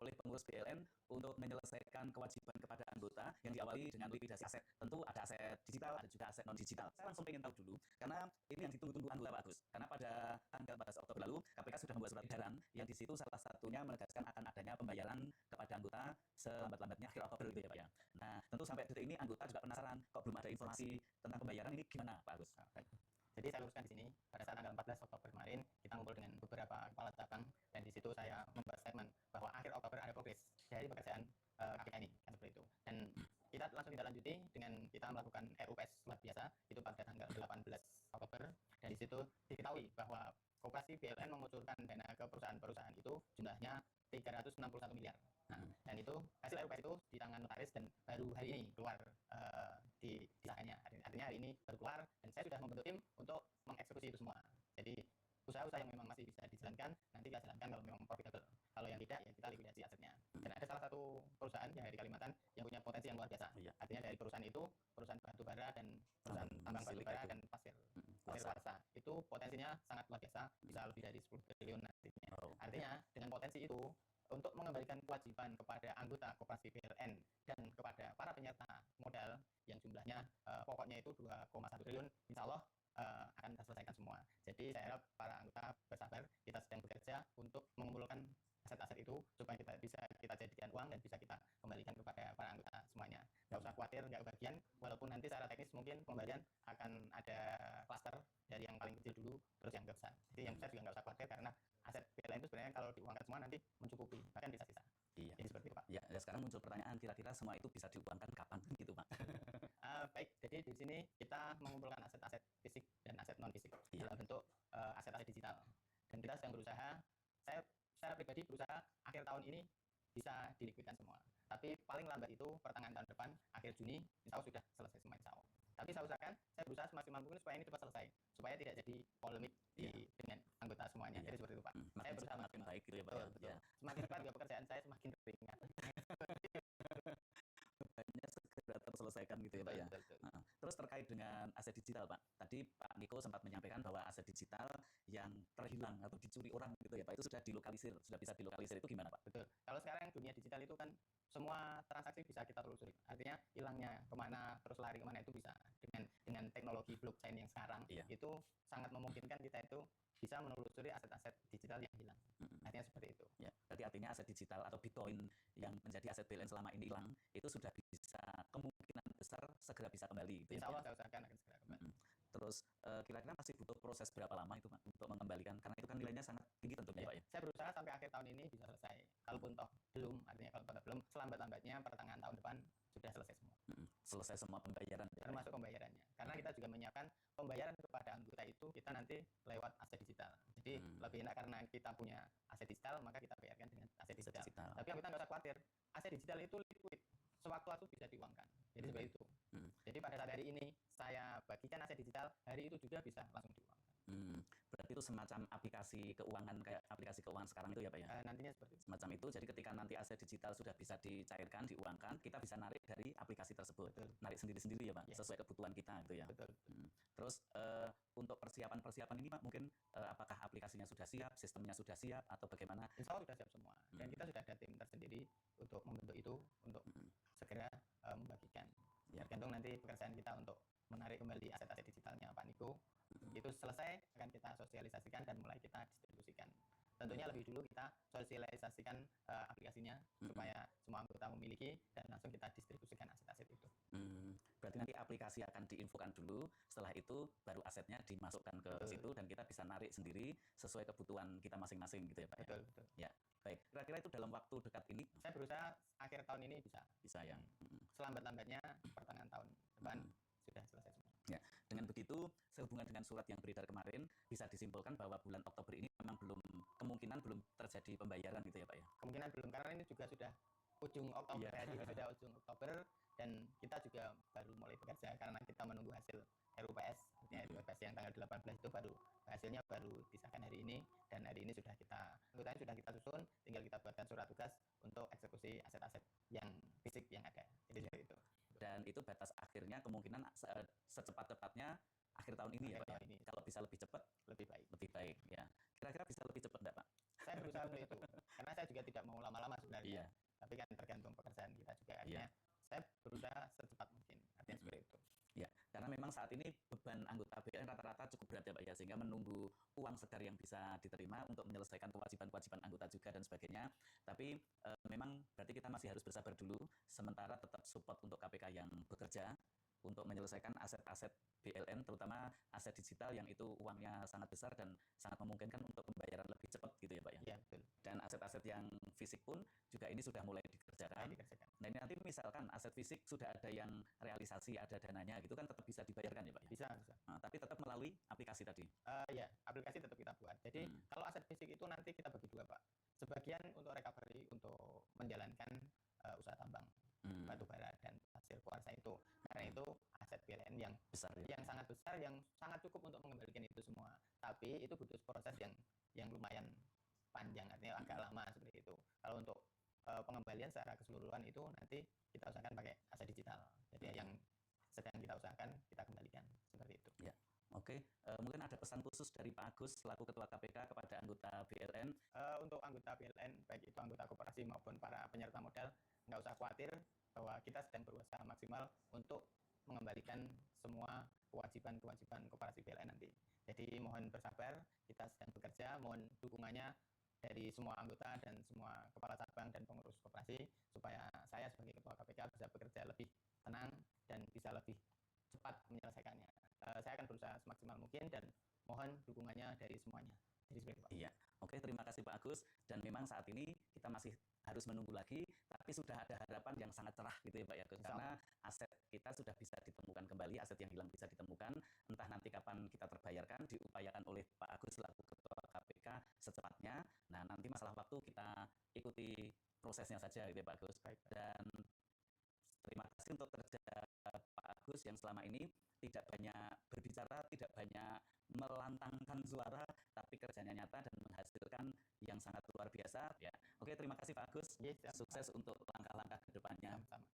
oleh pengurus BLN untuk menyelesaikan kewajiban kepada anggota yang diawali dengan likuidasi aset. Tentu ada aset digital, ada juga aset non-digital. Saya langsung ingin tahu dulu, karena ini yang ditunggu-tunggu anggota Pak Agus. Karena pada tanggal 14 Oktober lalu, KPK sudah membuat surat edaran yang di situ salah satunya menegaskan akan adanya pembayaran kepada anggota selambat-lambatnya akhir Oktober itu ya Pak ya. Nah, tentu sampai detik ini anggota juga penasaran, kok belum ada informasi tentang pembayaran ini gimana Pak Agus? Baik. Jadi saya luruskan di sini, pada saat tanggal 14 Oktober kemarin, kita ngumpul dengan beberapa kepala cabang, dan di situ saya membuat statement bahwa akhir Oktober ada progres dari pekerjaan KPK ini, kan seperti itu. Dan kita langsung kita lanjuti dengan kita melakukan RUPS luar biasa, itu pada tanggal 18 Oktober, dan di situ diketahui bahwa Koperasi BLN mengucurkan dana ke perusahaan-perusahaan itu jumlahnya 361 miliar. Nah, dan itu hasil RUPS itu di tangan notaris dan baru hari ini keluar disahkannya. Artinya hari ini baru keluar dan saya sudah membentuk tim untuk mengeksekusi itu semua. Jadi usaha-usaha yang memang masih bisa dijalankan nanti kita jalankan kalau memang profitable. Kalau yang tidak ya kita likuidasi asetnya. Dan ada salah satu perusahaan yang dari Kalimantan yang punya potensi yang luar biasa. Iya. Artinya dari perusahaan itu perusahaan batu bara dan perusahaan tambang batu bara dan pasir kuarsa itu potensinya sangat luar biasa, bisa lebih dari 10 triliun nantinya. Artinya dengan potensi itu untuk mengembalikan kewajiban kepada anggota Koperasi BLN dan kepada para penyerta modal yang jumlahnya pokoknya itu 2,1 triliun, insya Allah akan kita selesaikan semua. Jadi saya harap para anggota bersabar, kita sedang bekerja untuk mengumpulkan aset-aset itu supaya kita jadikan uang dan bisa kita kembalikan kepada para anggota semuanya. Nggak usah khawatir, nggak kebagian, walaupun nanti secara teknis mungkin pembalian akan ada klaster dari yang paling kecil dulu terus yang besar. Jadi yang besar juga nggak usah khawatir karena aset BLN itu sebenarnya kalau diuangkan semua nanti mencukupi, bahkan bisa sisa. Iya. Jadi seperti itu Pak. Ya, sekarang muncul pertanyaan, kira-kira semua itu bisa diuangkan kapan gitu Pak? Baik, jadi di sini kita mengumpulkan aset-aset fisik dan aset non fisik dalam bentuk aset-aset digital. Dan kita sedang berusaha, saya secara pribadi berusaha akhir tahun ini bisa dilikuidkan semua. Tapi paling lambat itu pertengahan tahun depan, akhir Juni, insya Allah sudah selesai semua insya Allah. Tapi saya usahakan, saya berusaha semaksimal mungkin supaya ini cepat selesai, supaya tidak jadi polemik dengan anggota semuanya. Jadi seperti itu Pak. Saya berusaha makin baik gitu ya Pak. Betul. Ya. Semakin cepat juga pekerjaan saya semakin ringan. Bebannya segera terselesaikan gitu ya Pak ya. Betul. Terus terkait dengan aset digital Pak, tadi Pak Niko sempat menyampaikan bahwa aset digital yang terhilang atau dicuri orang gitu ya Pak, itu sudah dilokalisir, sudah bisa dilokalisir, itu gimana Pak? Betul. Kalau sekarang dunia digital itu kan semua transaksi bisa kita telusuri. Artinya hilangnya kemana, terus lari kemana itu bisa. Dengan teknologi blockchain yang sekarang, itu sangat memungkinkan kita itu bisa menelusuri aset-aset digital yang hilang. Artinya seperti itu. Ya, berarti artinya aset digital atau Bitcoin yang menjadi aset BLN selama ini hilang, itu sudah bisa kemungkinan besar segera bisa kembali. Insya Allah saya usahakan akan segera kembali. Terus kira-kira masih butuh proses berapa lama itu Pak untuk mengembalikan? Karena itu kan nilainya sangat tinggi tentunya Pak ya. Saya berusaha sampai akhir tahun ini bisa selesai. Kalaupun toh belum, artinya kalau toh belum, selambat-lambatnya pertengahan tahun depan sudah selesai semua. Selesai semua pembayaran. Termasuk pembayarannya. Karena kita juga menyiapkan pembayaran kepada anggota itu kita nanti lewat aset digital. Jadi lebih enak karena kita punya aset digital, maka kita bayarkan dengan aset digital. Tapi anggota nggak usah khawatir, aset digital itu liquid, sewaktu-waktu bisa diuangkan. Jadi seperti itu. Jadi pada saat hari ini saya bagikan aset digital, hari itu juga bisa langsung diuangkan. Berarti itu semacam aplikasi keuangan kayak aplikasi keuangan sekarang itu ya Pak ya? Nantinya seperti itu. Semacam itu, jadi ketika nanti aset digital sudah bisa dicairkan, diuangkan, kita bisa narik dari aplikasi tersebut. Betul. Narik sendiri-sendiri ya Pak, sesuai kebutuhan kita gitu ya. Betul. Terus untuk persiapan ini Pak, mungkin apakah aplikasinya sudah siap, sistemnya sudah siap, atau bagaimana? Insya Allah sudah siap semua. Dan kita sudah ada tim tersendiri untuk membentuk itu, untuk segera membagikan. Tergantung nanti pekerjaan kita untuk menarik kembali aset-aset digitalnya Pak Niko. Itu selesai, akan kita sosialisasikan dan mulai kita distribusikan. Tentunya lebih dulu kita sosialisasikan aplikasinya supaya semua anggota memiliki dan langsung kita distribusikan aset-aset itu. Berarti nanti aplikasi akan diinfokan dulu, setelah itu baru asetnya dimasukkan ke situ dan kita bisa narik sendiri sesuai kebutuhan kita masing-masing gitu ya Pak. Betul. Ya, baik. Kira-kira itu dalam waktu dekat ini? Saya berusaha akhir tahun ini bisa. Bisa ya. Selambat-lambatnya pertengahan tahun depan sudah selesai semua. Ya, dengan begitu sehubungan dengan surat yang beredar kemarin bisa disimpulkan bahwa bulan Oktober ini memang kemungkinan belum terjadi pembayaran gitu ya Pak ya. Kemungkinan belum karena ini juga sudah ujung Oktober sudah ujung Oktober dan kita juga baru mulai bekerja karena kita menunggu hasil RUPS. RUPS yang tanggal 18 itu hasilnya baru disahkan hari ini dan hari ini sudah kita susun, tinggal kita buatkan surat tugas untuk eksekusi aset-aset yang fisik yang ada. Jadi seperti itu. Dan itu batas akhirnya kemungkinan secepat-cepatnya akhir tahun ini ya Pak ya? Kalau bisa lebih cepat lebih baik. Lebih baik ya. Kira-kira bisa lebih cepat enggak Pak? Saya berusaha untuk itu karena saya juga tidak mau lama-lama sebenarnya. Iya. Tapi kan tergantung pekerjaan kita juga. Iya. Artinya saya berusaha secepat mungkin. Artinya seperti itu. Ya, karena memang saat ini beban anggota BLN rata-rata cukup berat ya Pak ya, sehingga menunggu uang segar yang bisa diterima untuk menyelesaikan kewajiban-kewajiban anggota juga dan sebagainya. Tapi memang berarti kita masih harus bersabar dulu, sementara tetap support untuk KPK yang bekerja untuk menyelesaikan aset-aset BLN, terutama aset digital yang itu uangnya sangat besar dan sangat memungkinkan untuk pembayaran lebih cepat gitu ya Pak ya. Iya, betul. Dan aset-aset yang fisik pun juga ini sudah mulai dikerjakan. Nah ini nanti misalkan aset fisik sudah ada yang realisasi, ada dananya gitu kan tetap bisa dibayarkan ya Pak ya? Bisa. Nah, tapi tetap melalui aplikasi tadi. Ya, aplikasi tetap kita buat. Jadi kalau aset fisik itu nanti kita bagi dua Pak. Sebagian untuk recovery, untuk menjalankan usaha tambang batu bara dan pasir kuarsa itu. Karena itu aset PLN yang besar, yang sangat besar, yang sangat cukup untuk mengembalikan itu semua. Tapi itu butuh proses yang lumayan panjang, artinya agak lama seperti itu. Kalau untuk pengembalian secara keseluruhan itu nanti kita usahakan pakai aset digital. Jadi yang sedang kita usahakan kita kembalikan seperti itu. Ya. Oke, mungkin ada pesan khusus dari Pak Agus selaku Ketua KPK kepada anggota BLN. Untuk anggota BLN, baik itu anggota koperasi maupun para penyerta modal, nggak usah khawatir bahwa kita sedang berusaha maksimal untuk mengembalikan semua kewajiban-kewajiban koperasi BLN nanti. Jadi mohon bersabar, kita sedang bekerja, mohon dukungannya dari semua anggota dan semua kepala cabang dan pengurus koperasi supaya saya sebagai Ketua KPK bisa bekerja lebih tenang dan bisa lebih cepat menyelesaikannya. Saya akan berusaha semaksimal mungkin dan mohon dukungannya dari semuanya. Jadi seperti itu, Pak. Iya. Oke, terima kasih Pak Agus. Dan memang saat ini kita masih harus menunggu lagi, tapi sudah ada harapan yang sangat cerah gitu ya Pak ya, karena aset kita sudah bisa ditemukan kembali, aset yang hilang bisa ditemukan, entah nanti kapan kita terbayarkan, diupayakan oleh Pak Agus selaku Ketua KPK secepatnya. Nah, nanti masalah waktu kita ikuti prosesnya saja gitu ya Pak Agus. Dan terima kasih untuk kerja Pak Agus yang selama ini tidak banyak berbicara, tidak banyak melantangkan suara, tapi kerjanya nyata dan menghasilkan yang sangat luar biasa ya. Oke, terima kasih Pak Agus. Yes, sukses untuk langkah-langkah ke depannya. Sama-sama.